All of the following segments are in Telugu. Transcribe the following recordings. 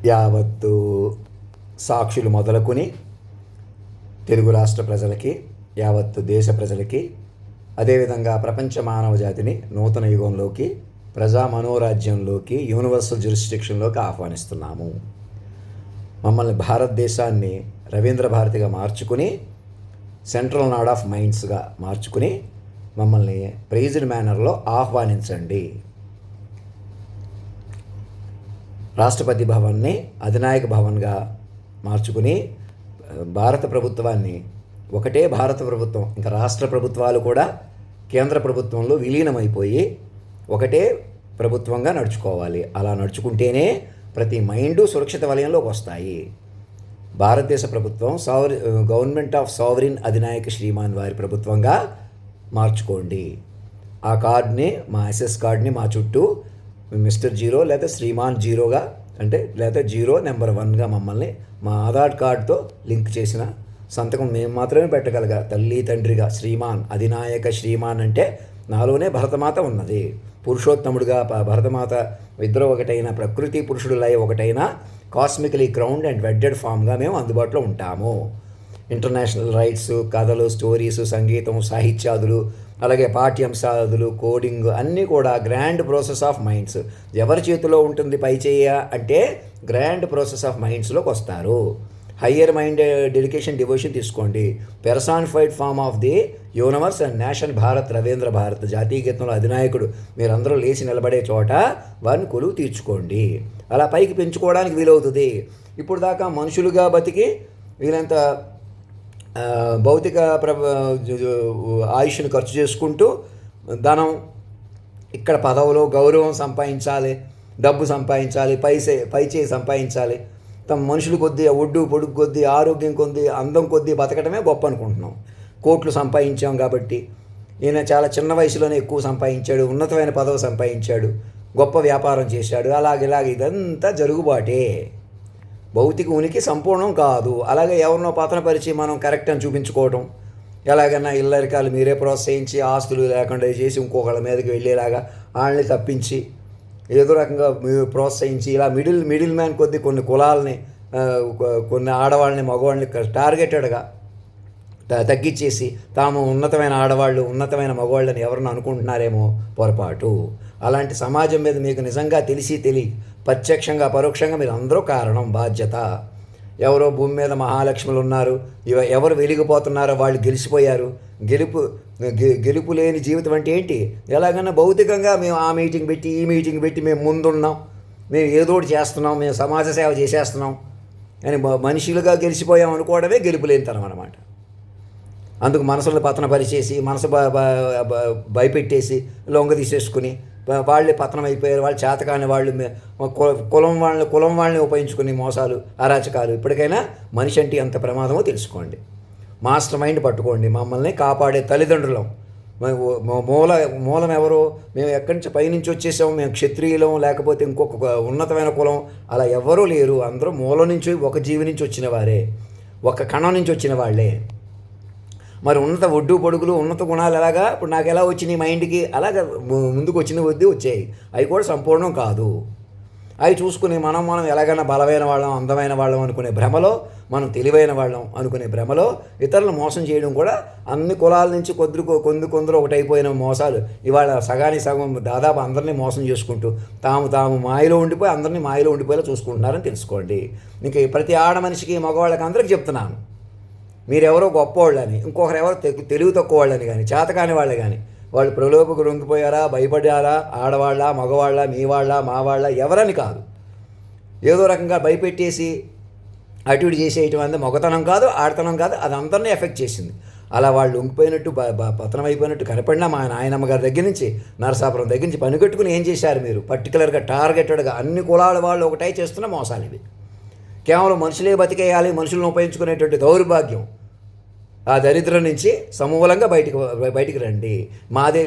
యావత్తు సాక్షులు మొదలుకొని తెలుగు రాష్ట్ర ప్రజలకి, యావత్తు దేశ ప్రజలకి, అదేవిధంగా ప్రపంచ మానవ జాతిని నూతన యుగంలోకి, ప్రజా మనోరాజ్యంలోకి, యూనివర్సల్ జ్యూరిస్డిక్షన్లోకి ఆహ్వానిస్తున్నాము. మమ్మల్ని భారతదేశాన్ని రవీంద్ర భారతిగా మార్చుకుని, సెంట్రల్ నాడ్ ఆఫ్ మైండ్స్గా మార్చుకుని మమ్మల్ని ప్రైజ్డ్ మేనర్లో ఆహ్వానించండి. రాష్ట్రపతి భవన్ని అధినాయక భవన్గా మార్చుకుని భారత ప్రభుత్వాన్ని ఒకటే భారత ప్రభుత్వం, ఇంకా రాష్ట్ర ప్రభుత్వాలు కూడా కేంద్ర ప్రభుత్వంలో విలీనమైపోయి ఒకటే ప్రభుత్వంగా నడుచుకోవాలి. అలా నడుచుకుంటేనే ప్రతి మైండు సురక్షిత వలయంలోకి వస్తాయి. భారతదేశ ప్రభుత్వం గవర్నమెంట్ ఆఫ్ సావరిన్ అధినాయక శ్రీమాన్ వారి ప్రభుత్వంగా మార్చుకోండి. ఆ కార్డ్ని, మా ఎస్ఎస్ కార్డ్ని మా చుట్టూ మిస్టర్ జీరో లేదా శ్రీమాన్ జీరోగా, అంటే లేదా జీరో నెంబర్ 1గా మమ్మల్ని మా ఆధార్ కార్డుతో లింక్ చేసిన సంతకం మేము మాత్రమే పెట్టగలగా. తల్లి తండ్రిగా శ్రీమాన్, అధినాయక శ్రీమాన్ అంటే నాలోనే భరతమాత ఉన్నది. పురుషోత్తముడిగా భరతమాత ఇద్దరు ఒకటైన, ప్రకృతి పురుషుడులై ఒకటైన, కాస్మికలీ క్రౌన్డ్ అండ్ వెడ్డెడ్ ఫామ్గా మేము అందుబాటులో ఉంటాము. ఇంటర్నేషనల్ రైట్స్, కథలు, స్టోరీస్, సంగీతం, సాహిత్యాదులు, అలాగే పాఠ్యాంశాదులు, కోడింగ్ అన్నీ కూడా గ్రాండ్ ప్రాసెస్ ఆఫ్ మైండ్స్. ఎవరి చేతిలో ఉంటుంది పై చేయ అంటే గ్రాండ్ ప్రాసెస్ ఆఫ్ మైండ్స్లోకి వస్తారు. హయ్యర్ మైండ్ డెడికేషన్, డివోషన్ తీసుకోండి. Personified form of the universe and nation Bharat, Ravindra Bharat జాతీయ గీతంలో అధినాయకుడు మీరందరూ లేచి నిలబడే చోట వారిని కొలువు తీర్చుకోండి. అలా పైకి పెంచుకోవడానికి వీలవుతుంది. ఇప్పుడు దాకా మనుషులుగా బతికి వీళ్ళంత భౌతిక ఆయుష్ను ఖర్చు చేసుకుంటూ ధనం, ఇక్కడ పదవులు, గౌరవం సంపాదించాలి, డబ్బు సంపాదించాలి, పైచేయి సంపాదించాలి, తమ మనుషులు కొద్దీ, ఒడ్డు పొడుగు కొద్దీ, ఆరోగ్యం కొద్దీ, అందం కొద్దీ బతకడమే గొప్ప అనుకుంటున్నాం. కోట్లు సంపాదించాం కాబట్టి. ఈయన చాలా చిన్న వయసులోనే ఎక్కువ సంపాదించాడు, ఉన్నతమైన పదవి సంపాదించాడు, గొప్ప వ్యాపారం చేశాడు, ఇలాగ ఇదంతా జరుగుబాటే. భౌతిక ఉనికి సంపూర్ణం కాదు. అలాగే ఎవరినో పతనపరిచి మనం కరెక్ట్ అని చూపించుకోవడం, ఎలాగైనా ఇల్లరికాలు మీరే ప్రోత్సహించి ఆస్తులు లేకుండా చేసి ఇంకొకళ్ళ మీదకి వెళ్ళేలాగా వాళ్ళని తప్పించి ఏదో రకంగా ప్రోత్సహించి ఇలా మిడిల్ మ్యాన్ కొద్ది కొన్ని కులాలని, కొన్ని ఆడవాళ్ళని, మగవాళ్ళని టార్గెటెడ్గా తగ్గించేసి తాము ఉన్నతమైన ఆడవాళ్ళు, ఉన్నతమైన మగవాళ్ళని ఎవరిని అనుకుంటున్నారేమో పొరపాటు. అలాంటి సమాజం మీద మీకు నిజంగా తెలియ ప్రత్యక్షంగా పరోక్షంగా మీరు అందరూ కారణం, బాధ్యత. ఎవరో భూమి మీద మహాలక్ష్ములు ఉన్నారు, ఎవరు వెలిగిపోతున్నారో వాళ్ళు గెలిచిపోయారు. గెలుపు లేని జీవితం అంటే ఏంటి? ఎలాగన్నా భౌతికంగా మేము ఆ మీటింగ్ పెట్టి, ఈ మీటింగ్ పెట్టి మేము ముందున్నాం, మేము ఏదో ఒకటి చేస్తున్నాం, మేము సమాజ సేవ చేసేస్తున్నాం అని మనుషులుగా గెలిచిపోయాం అనుకోవడమే గెలుపులేనితనం అన్నమాట. అందుకు మనసులను పతనపరిచేసి, మనసు భయపెట్టేసి, లొంగ తీసేసుకుని వాళ్ళే పతనం అయిపోయారు. వాళ్ళు చేతకాని వాళ్ళు, కులం వాళ్ళని ఉపయోగించుకుని మోసాలు, అరాచకాలు. ఇప్పటికైనా మనిషి అంటే ఎంత ప్రమాదమో తెలుసుకోండి. మాస్టర్ మైండ్ పట్టుకోండి. మమ్మల్ని కాపాడే తల్లిదండ్రులం. మూలం ఎవరో, మేము ఎక్కడి నుంచి పైనుంచి వచ్చేసాము, మేము క్షత్రియులం లేకపోతే ఇంకొక ఉన్నతమైన కులం అలా ఎవరూ లేరు. అందరూ మూలం నుంచి, ఒక జీవి నుంచి వచ్చిన వారే, ఒక కణం నుంచి వచ్చిన వాళ్ళే. మరి ఉన్నత ఒడ్డు పొడుగులు, ఉన్నత గుణాలు ఎలాగా ఇప్పుడు నాకు ఎలా వచ్చినాయి మైండ్కి, అలాగా ముందుకు వచ్చిన వద్దు వచ్చాయి. అవి కూడా సంపూర్ణం కాదు. అవి చూసుకుని మనం ఎలాగైనా బలమైన వాళ్ళం, అందమైన వాళ్ళం అనుకునే భ్రమలో, మనం తెలివైన వాళ్ళం అనుకునే భ్రమలో ఇతరులను మోసం చేయడం కూడా అన్ని కులాల నుంచి కొందరు ఒకటైపోయిన మోసాలు. ఇవాళ సగానికి సగం దాదాపు అందరినీ మోసం చేసుకుంటూ తాము మాయలో ఉండిపోయి అందరినీ మాయలో ఉండిపోయేలా చూసుకుంటున్నారని తెలుసుకోండి. ఇంక ప్రతి ఆడ మనిషికి, మగవాళ్ళకి అందరికీ చెప్తున్నాను, మీరెవరో గొప్పవాళ్ళని, ఇంకొకరు ఎవరో తెలివి తక్కువ వాళ్ళని కానీ, చేతకాని వాళ్ళు కానీ, వాళ్ళు ప్రలోభకు లొంగిపోయారా, భయపడ్డారా, ఆడవాళ్ళ, మగవాళ్ళ, మీ వాళ్ళ, మా వాళ్ళ, ఎవరని కాదు, ఏదో రకంగా భయపెట్టేసి అటు ఇటు చేసేయటం అంతా మొగతనం కాదు, ఆడతనం కాదు, అది అందరినీ ఎఫెక్ట్ చేసింది. అలా వాళ్ళు లొంగిపోయినట్టు, పతనం అయిపోయినట్టు కనపడినా మా నాయనమ్మ గారి దగ్గర నుంచి, నరసాపురం దగ్గర నుంచి పనిగట్టుకుని ఏం చేశారు మీరు? పర్టికులర్గా టార్గెటెడ్గా అన్ని కులాల వాళ్ళు ఒకటై చేస్తున్న మోసాలు ఇవి. కేవలం మనుషులే బతికేయాలి, మనుషులను ఉపయోగించుకునేటువంటి దౌర్భాగ్యం, ఆ దరిద్రం నుంచి సమూలంగా బయటికి రండి.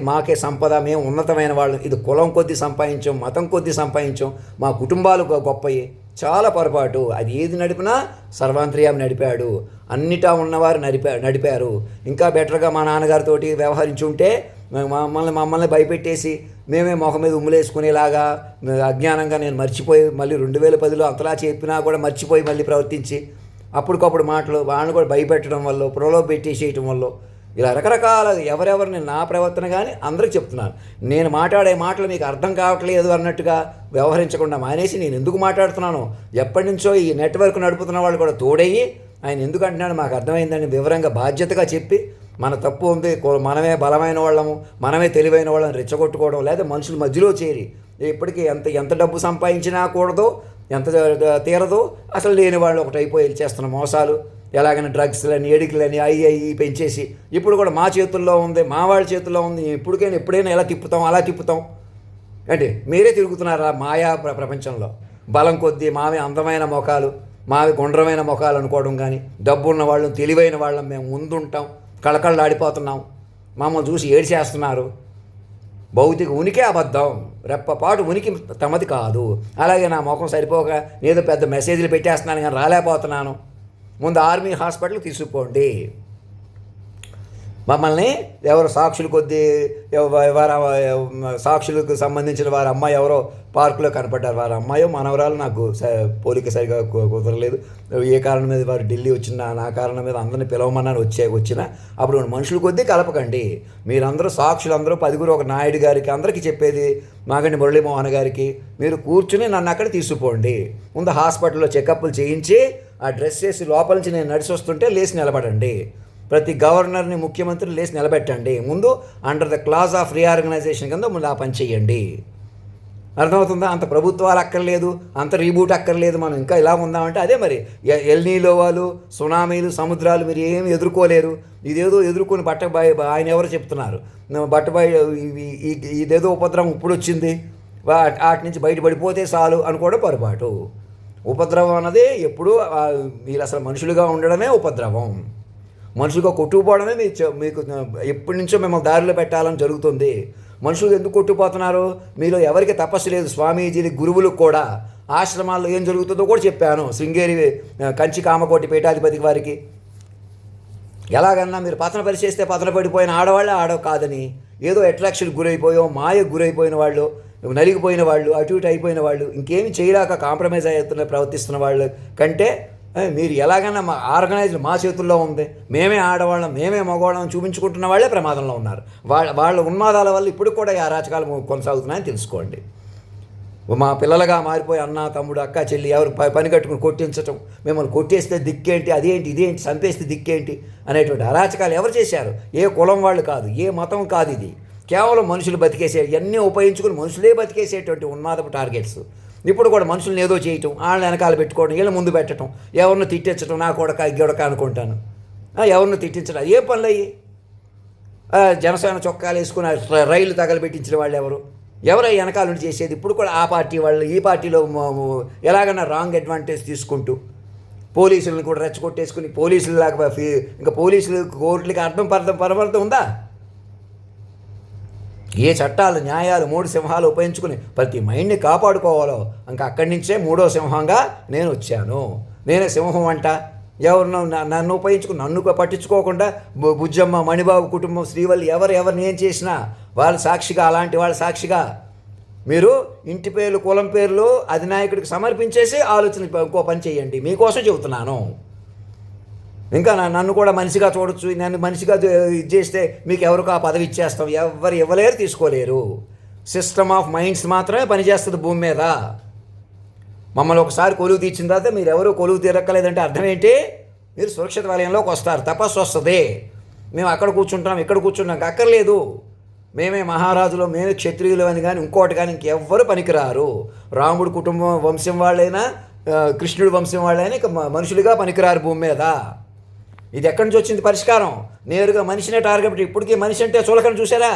మాకే సంపద, మేము ఉన్నతమైన వాళ్ళు. ఇది కులం కొద్దీ సంపాదించాం, మతం కొద్దీ సంపాదించాం, మా కుటుంబాలు గొప్పవి. చాలా పొరపాటు. అది ఏది నడిపినా సర్వాంతర్యామి నడిపాడు, అన్నిటా ఉన్నవారు నడిపారు. ఇంకా బెటర్గా మా నాన్నగారితో వ్యవహరించి ఉంటే మమ్మల్ని భయపెట్టేసి మేమే మొహం మీద ఉమ్ములేసుకునేలాగా అజ్ఞానంగా నేను మర్చిపోయి మళ్ళీ 2010లో అంతలా చెప్పినా కూడా మర్చిపోయి మళ్ళీ ప్రవర్తించి అప్పటికప్పుడు మాటలు వాళ్ళని కూడా భయపెట్టడం వల్ల ప్రలోభ పెట్టేసేయటం వల్ల ఇలా రకరకాల ఎవరెవరిని నా ప్రవర్తన కానీ అందరికి చెప్తున్నాను. నేను మాట్లాడే మాటలు మీకు అర్థం కావట్లేదు అన్నట్టుగా వ్యవహరించకుండా మానేసి నేను ఎందుకు మాట్లాడుతున్నానో ఎప్పటి నుంచో ఈ నెట్వర్క్ నడుపుతున్న వాళ్ళు కూడా తోడయ్యి ఆయన ఎందుకు అంటున్నాడు మాకు అర్థమైందని వివరంగా బాధ్యతగా చెప్పి మన తప్పు ఉంది, మనమే బలమైన వాళ్ళము, మనమే తెలివైన వాళ్ళని రెచ్చగొట్టుకోవడం లేదా మనుషుల మధ్యలో చేరి ఇప్పటికీ ఎంత డబ్బు సంపాదించినా కూడదో ఎంత తీరదో అసలు లేని వాళ్ళు ఒకటైపోయి చేస్తున్న మోసాలు ఎలాగైనా డ్రగ్స్లని ఎడికలని అవి పెంచేసి ఇప్పుడు కూడా మా చేతుల్లో ఉంది, మా వాళ్ళ చేతుల్లో ఉంది, ఎప్పుడైనా ఎలా తిప్పుతాం అలా తిప్పుతాం అంటే మీరే తిరుగుతున్నారా మాయా ప్రపంచంలో. బలం కొద్దీ మావి అందమైన ముఖాలు, మావి గుండ్రమైన ముఖాలు అనుకోవడం కానీ డబ్బు ఉన్న వాళ్ళం తెలివైన వాళ్ళం మేము ముందుంటాం, కళకళలాడిపోతున్నాం, మమ్మల్ని చూసి ఏడ్చేస్తున్నారు. భౌతిక ఉనికి అబద్ధం, రెప్పపాటు ఉనికి తమది కాదు. అలాగే నా ముఖం సరిపోక ఏదో పెద్ద మెసేజ్లు పెట్టేస్తున్నాను కానీ రాలేకపోతున్నాను. ముందు ఆర్మీ హాస్పిటల్ తీసుకుపోండి. మమ్మల్ని ఎవరు సాక్షులు కొద్దీ వారు సాక్షులకు సంబంధించిన వారి అమ్మాయి ఎవరో పార్కులో కనపడ్డారు. వారి అమ్మాయో మనవరాలు నాకు పోలిక సరిగా కుదరలేదు. ఏ కారణం మీద వారు ఢిల్లీ వచ్చినా నా కారణం మీద అందరిని పిలవమన్నాను వచ్చినా అప్పుడు మనుషుల కొద్దీ కలపకండి. మీరందరూ సాక్షులందరూ 10 ఒక నాయుడు గారికి అందరికీ చెప్పేది మాగండి మురళీమోహన్ గారికి మీరు కూర్చుని నన్ను అక్కడ తీసుకుపోండి. ముందు హాస్పిటల్లో చెకప్లు చేయించి ఆ డ్రెస్ వేసి లోపల నుంచి నేను నడిచి వస్తుంటే లేచి నిలబడండి. ప్రతి గవర్నర్ని ముఖ్యమంత్రి లేచి నిలబెట్టండి. ముందు under the clause of reorganisation కింద ముందు ఆ పని చేయండి. అర్థమవుతుందా? అంత ప్రభుత్వాలు అక్కర్లేదు, అంత రీబూట్ అక్కర్లేదు, మనం ఇంకా ఇలా ఉందామంటే అదే మరి ఎల్నీలో వాళ్ళు సునామీలు సముద్రాలు మీరు ఏమి ఎదుర్కోలేరు. ఇదేదో ఎదుర్కొని ఆయన ఎవరు చెప్తున్నారు ఇదేదో ఉపద్రవం ఇప్పుడు వచ్చింది వాటి నుంచి బయటపడిపోతే చాలు అనుకోవడం పొరపాటు. ఉపద్రవం అన్నది ఎప్పుడూ మీరు అసలు మనుషులుగా ఉండడమే ఉపద్రవం. మనుషులుగా కొట్టుకుపోవడమే మీకు ఎప్పటి నుంచో మిమ్మల్ని దారిలో పెట్టాలని జరుగుతుంది. మనుషులు ఎందుకు కొట్టుకుపోతున్నారు? మీలో ఎవరికి తపస్సు లేదు. స్వామీజీలు గురువులకు కూడా ఆశ్రమాల్లో ఏం జరుగుతుందో కూడా చెప్పాను. శృంగేరి కంచి కామకోటి పీఠాధిపతి వారికి ఎలాగన్నా మీరు పతన పరిచేస్తే పతన పడిపోయిన ఆడవాళ్ళే ఆడవ కాదని ఏదో అట్రాక్షన్కి గురైపోయో మాయకు గురైపోయిన వాళ్ళు నలిగిపోయిన వాళ్ళు అటు ఇటు అయిపోయిన వాళ్ళు ఇంకేమి చేయలేక కాంప్రమైజ్ ప్రవర్తిస్తున్న వాళ్ళు కంటే మీరు ఎలాగైనా మా ఆర్గనైజ్డ్ మా చేతుల్లో ఉంది, మేమే ఆడవాళ్ళం మేమే మగవాళ్ళం చూపించుకుంటున్న వాళ్ళే ప్రమాదంలో ఉన్నారు. వాళ్ళ ఉన్మాదాల వల్ల ఇప్పుడు కూడా ఈ అరాచకాలు కొనసాగుతున్నాయని తెలుసుకోండి. మా పిల్లలుగా మారిపోయి అన్న తమ్ముడు అక్క చెల్లి ఎవరు పని కట్టుకుని కొట్టించటం, మిమ్మల్ని కొట్టేస్తే దిక్కేంటి, అదేంటి ఇదేంటి, చంపేస్తే దిక్కేంటి అనేటువంటి అరాచకాలు ఎవరు చేశారు? ఏ కులం వాళ్ళు కాదు, ఏ మతం కాదు, ఇది కేవలం మనుషులు బతికేసే ఇవన్నీ ఉపయోగించుకుని మనుషులే బతికేసేటువంటి ఉన్మాదపు టార్గెట్స్. ఇప్పుడు కూడా మనుషులను ఏదో చేయటం, వాళ్ళని వెనకాల పెట్టుకోవడం, వీళ్ళ ముందు పెట్టడం, ఎవరిని తిట్టించడం, నా కొడక గొడక అనుకుంటాను, ఎవరిని తిట్టించడం ఏ పనులు అయ్యి. జనసేన చొక్కాలు వేసుకుని రైలు తగలబెట్టించిన వాళ్ళు ఎవరు వెనకాల నుండి చేసేది? ఇప్పుడు కూడా ఆ పార్టీ వాళ్ళు ఈ పార్టీలో ఎలాగన్నా రాంగ్ అడ్వాంటేజ్ తీసుకుంటూ పోలీసులను కూడా రెచ్చగొట్టేసుకుని పోలీసులలాగా ఇంకా పోలీసులు కోర్టులకి పరమర్థం ఉందా? ఏ చట్టాలు న్యాయాలు 3 సింహాలు ఉపయోగించుకుని ప్రతి మైండ్ని కాపాడుకోవాలో ఇంకా అక్కడి నుంచే 3వ సింహంగా నేను వచ్చాను. నేనే సింహం అంట. ఎవరినో నన్ను ఉపయోగించుకుని నన్ను పట్టించుకోకుండా బుజ్జమ్మ మణిబాబు కుటుంబం శ్రీవల్లి ఎవరిని ఏం చేసినా వాళ్ళ సాక్షిగా అలాంటి వాళ్ళ సాక్షిగా మీరు ఇంటి పేర్లు కులం పేర్లు అధినాయకుడికి సమర్పించేసి ఆలోచన ఇంకో పని చేయండి. మీకోసం చెబుతున్నాను. ఇంకా నన్ను కూడా మనిషిగా చూడొచ్చు, నన్ను మనిషిగా ఇది చేస్తే మీకు ఎవరికి ఆ పదవి ఇచ్చేస్తాం. ఎవరు ఇవ్వలేరు, తీసుకోలేరు. సిస్టమ్ ఆఫ్ మైండ్స్ మాత్రమే పనిచేస్తుంది భూమి మీద. మమ్మల్ని ఒకసారి కొలువు తీర్చిన తర్వాత మీరు ఎవరు కొలువు తీరక్కలేదంటే అర్థం ఏంటి? మీరు సురక్షిత వలయంలోకి వస్తారు, తపస్సు వస్తుంది. మేము అక్కడ కూర్చుంటాం ఇక్కడ కూర్చుంటాం అక్కర్లేదు. మేమే మహారాజులు, మేమే క్షత్రియులు అని కానీ ఇంకోటి కానీ ఇంకెవ్వరు పనికిరారు. రాముడు కుటుంబం వంశం వాళ్ళైనా కృష్ణుడి వంశం వాళ్ళైనా ఇక మనుషులుగా పనికిరారు భూమి మీద. ఇది ఎక్కడి నుంచి వచ్చింది పరిష్కారం? నేరుగా మనిషినే టార్గెట్. ఇప్పటికీ మనిషి అంటే చులకని చూసారా?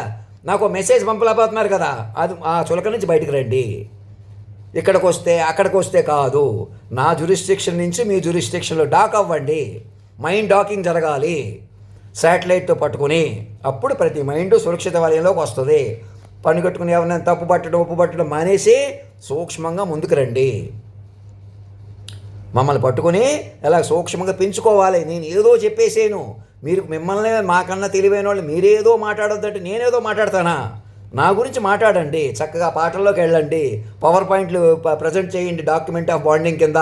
నాకు మెసేజ్ పంపలేకపోతున్నారు కదా, అది ఆ చులక నుంచి బయటకు రండి. ఇక్కడికి వస్తే అక్కడికి వస్తే కాదు, నా జ్యూరిస్డిక్షన్ నుంచి మీ జ్యూరిస్డిక్షన్లో డాక్ అవ్వండి. మైండ్ డాకింగ్ జరగాలి శాటిలైట్తో పట్టుకుని. అప్పుడు ప్రతి మైండ్ సురక్షిత వలయంలోకి వస్తుంది. పని కట్టుకుని ఎవరినైనా తప్పు పట్టడం ఉప్పు పట్టడం మానేసి సూక్ష్మంగా ముందుకు రండి. మమ్మల్ని పట్టుకుని ఎలా సూక్ష్మంగా పెంచుకోవాలి. నేను ఏదో చెప్పేసాను, మిమ్మల్ని మాకన్నా తెలివైన వాళ్ళు మీరేదో మాట్లాడొద్దంటే నేనేదో మాట్లాడతానా? నా గురించి మాట్లాడండి, చక్కగా పాటల్లోకి వెళ్ళండి, పవర్ పాయింట్లు ప్రజెంట్ చేయండి డాక్యుమెంట్ ఆఫ్ బాండింగ్ కింద.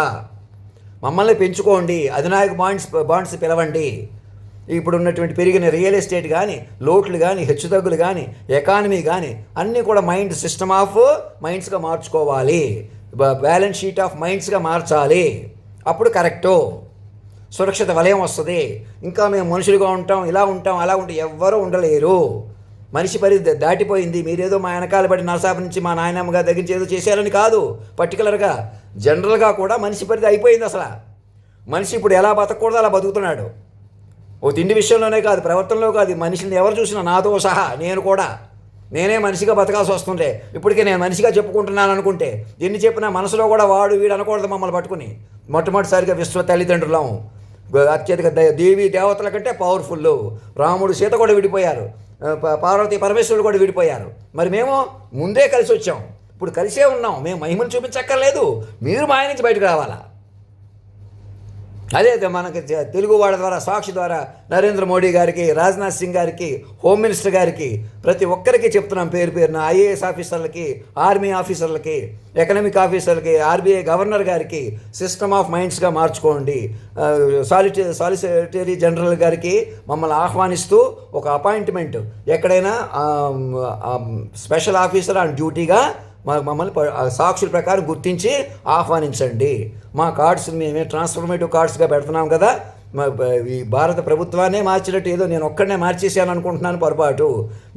మమ్మల్ని పెంచుకోండి, అధినాయక బాండ్స్ పిలవండి. ఇప్పుడు ఉన్నటువంటి పెరిగిన రియల్ ఎస్టేట్ కానీ, లోట్లు కానీ, హెచ్చుతగ్గులు కానీ, ఎకానమీ కానీ అన్నీ కూడా సిస్టమ్ ఆఫ్ మైండ్స్గా మార్చుకోవాలి, బ్యాలెన్స్ షీట్ ఆఫ్ మైండ్స్గా మార్చాలి. అప్పుడు కరెక్టు సురక్షిత వలయం వస్తుంది. ఇంకా మేము మనుషులుగా ఉంటాం, ఇలా ఉంటాం, అలా ఉంటాం, ఎవ్వరూ ఉండలేరు. మనిషి పరిధి దాటిపోయింది. మీరేదో మా వెనకాల పడి నరసాపు నుంచి మా నాయనమ్మ గారి దగ్గర నుంచి ఏదో చేశారని కాదు, పర్టికులర్గా జనరల్గా కూడా మనిషి పరిధి అయిపోయింది. అసలు మనిషి ఇప్పుడు ఎలా బతకూడదో అలా బతుకుతున్నాడు. ఓ తిండి విషయంలోనే కాదు, ప్రవర్తనలో కాదు, మనిషిని ఎవరు చూసినా నాతో సహా నేనే మనిషిగా బతకాల్సి వస్తుంటే, ఇప్పటికే నేను మనిషిగా చెప్పుకుంటున్నాను అనుకుంటే, ఎన్ని చెప్పినా మనసులో కూడా వాడు వీడు అనకూడదు. మమ్మల్ని పట్టుకుని మొట్టమొదటిసారిగా విశ్వ తల్లిదండ్రులం, అత్యధిక దేవీ దేవతల కంటే పవర్ఫుల్. రాముడు సీత కూడా విడిపోయారు, పార్వతీ పరమేశ్వరుడు కూడా విడిపోయారు. మరి మేము ముందే కలిసి వచ్చాం, ఇప్పుడు కలిసే ఉన్నాం. మేము మహిమను చూపించక్కర్లేదు, మీరు మా నుంచి బయటకు రావాలా. అదే మనకి తెలుగు వాళ్ళ ద్వారా, సాక్షి ద్వారా నరేంద్ర మోడీ గారికి, రాజ్నాథ్ సింగ్ గారికి, హోమ్ మినిస్టర్ గారికి, ప్రతి ఒక్కరికి చెప్తున్నాం పేరు పేరున, ఐఏఎస్ ఆఫీసర్లకి, ఆర్మీ ఆఫీసర్లకి, ఎకనామిక్ ఆఫీసర్లకి, ఆర్బీఐ గవర్నర్ గారికి సిస్టమ్ ఆఫ్ మైండ్స్గా మార్చుకోండి. సాలిసిటరీ జనరల్ గారికి మమ్మల్ని ఆహ్వానిస్తూ ఒక అపాయింట్మెంట్ ఎక్కడైనా స్పెషల్ ఆఫీసర్ ఆన్ డ్యూటీగా మమ్మల్ని సాక్షుల ప్రకారం గుర్తించి ఆహ్వానించండి. మా కార్డ్స్ మేమే ట్రాన్స్ఫర్మేటివ్ కార్డ్స్గా పెడుతున్నాం కదా. ఈ భారత ప్రభుత్వాన్నే మార్చినట్టు ఏదో నేను ఒక్కడనే మార్చేసాను అనుకుంటున్నాను, పొరపాటు.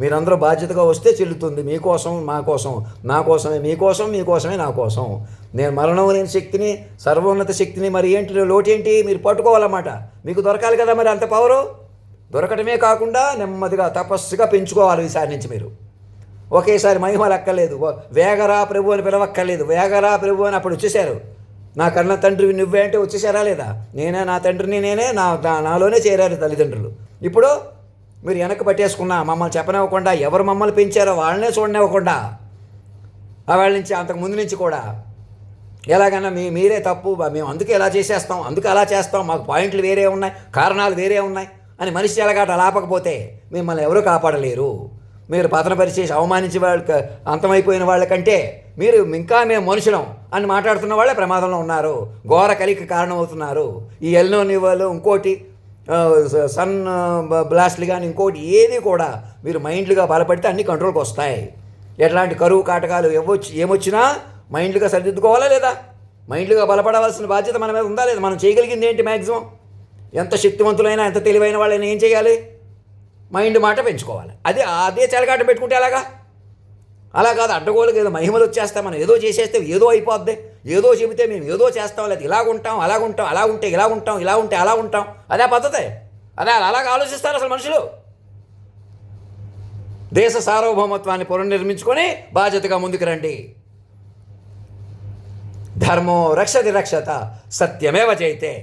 మీరందరూ బాధ్యతగా వస్తే చెల్లుతుంది. మీకోసం, మా కోసం, నా కోసమే మీకోసం, మీకోసమే నా కోసం. నేను మరణం లేని శక్తిని, సర్వోన్నత శక్తిని, మరి ఏంటి లోటేంటి మీరు పట్టుకోవాలన్నమాట. మీకు దొరకాలి కదా మరి అంత పవరు. దొరకటమే కాకుండా నెమ్మదిగా తపస్సుగా పెంచుకోవాలి. ఈసారి నుంచి మీరు ఒకేసారి మహిమలు అక్కర్లేదు, వేగరా ప్రభు అని పిలవక్కర్లేదు. వేగరా ప్రభు అని అప్పుడు వచ్చేసారు. నా కన్న తండ్రి నువ్వే అంటే వచ్చేసారా లేదా? నేనే నా తండ్రిని, నేనే నాలోనే చేరారు తల్లిదండ్రులు. ఇప్పుడు మీరు వెనక్కి పట్టేసుకున్నా, మమ్మల్ని చెప్పనివ్వకుండా, ఎవరు మమ్మల్ని పెంచారో వాళ్ళనే చూడనివ్వకుండా, వాళ్ళ నుంచి అంతకు ముందు నుంచి కూడా ఎలాగైనా మీరే తప్పు, మేము అందుకే ఇలా చేసేస్తాం, అందుకే అలా చేస్తాం, మాకు పాయింట్లు వేరే ఉన్నాయి, కారణాలు వేరే ఉన్నాయి అని మనిషి ఎలాగాట లాపకపోతే మిమ్మల్ని ఎవరూ కాపాడలేరు. మీరు పతనపరిచేసి అవమానించే వాళ్ళకి, అంతమైపోయిన వాళ్ళకంటే మీరు ఇంకా మేము మనుషులం అని మాట్లాడుతున్న వాళ్ళే ప్రమాదంలో ఉన్నారు, ఘోర కలికి కారణమవుతున్నారు. ఈ ఎల్నో నివాలు, ఇంకోటి సన్ బ్లాస్ట్లు కానీ, ఇంకోటి ఏది కూడా మీరు మైండ్లుగా బలపడితే అన్ని కంట్రోల్కి వస్తాయి. ఎట్లాంటి కరువు కాటకాలు ఏమొచ్చినా మైండ్లుగా సరిదిద్దుకోవాలా లేదా? మైండ్లుగా బలపడవలసిన బాధ్యత మన మీద ఉందా లేదా? మనం చేయగలిగింది ఏంటి? మ్యాక్సిమం ఎంత శక్తివంతులైనా, ఎంత తెలివైన వాళ్ళైనా ఏం చేయాలి? మైండ్ మాట పెంచుకోవాలి. అదే చెలగాటం పెట్టుకుంటే ఎలాగా? అలా కాదు, అడ్డగోలుగా ఏదో మహిమలు వచ్చేస్తాం, మనం ఏదో చేసేస్తే ఏదో అయిపోద్ది, ఏదో చెబితే మేము ఏదో చేస్తాం, లేదా ఇలాగుంటాం, అలాగుంటాం, అలా ఉంటే ఇలా ఉంటాం, ఇలా ఉంటే అలా ఉంటాం. అదే పద్ధతి? అలాగా ఆలోచిస్తారు అసలు మనుషులు. దేశ సార్వభౌమత్వాన్ని పునర్నిర్మించుకొని బాధ్యతగా ముందుకు రండి. ధర్మో రక్షతి రక్షత, సత్యమేవ జయతే.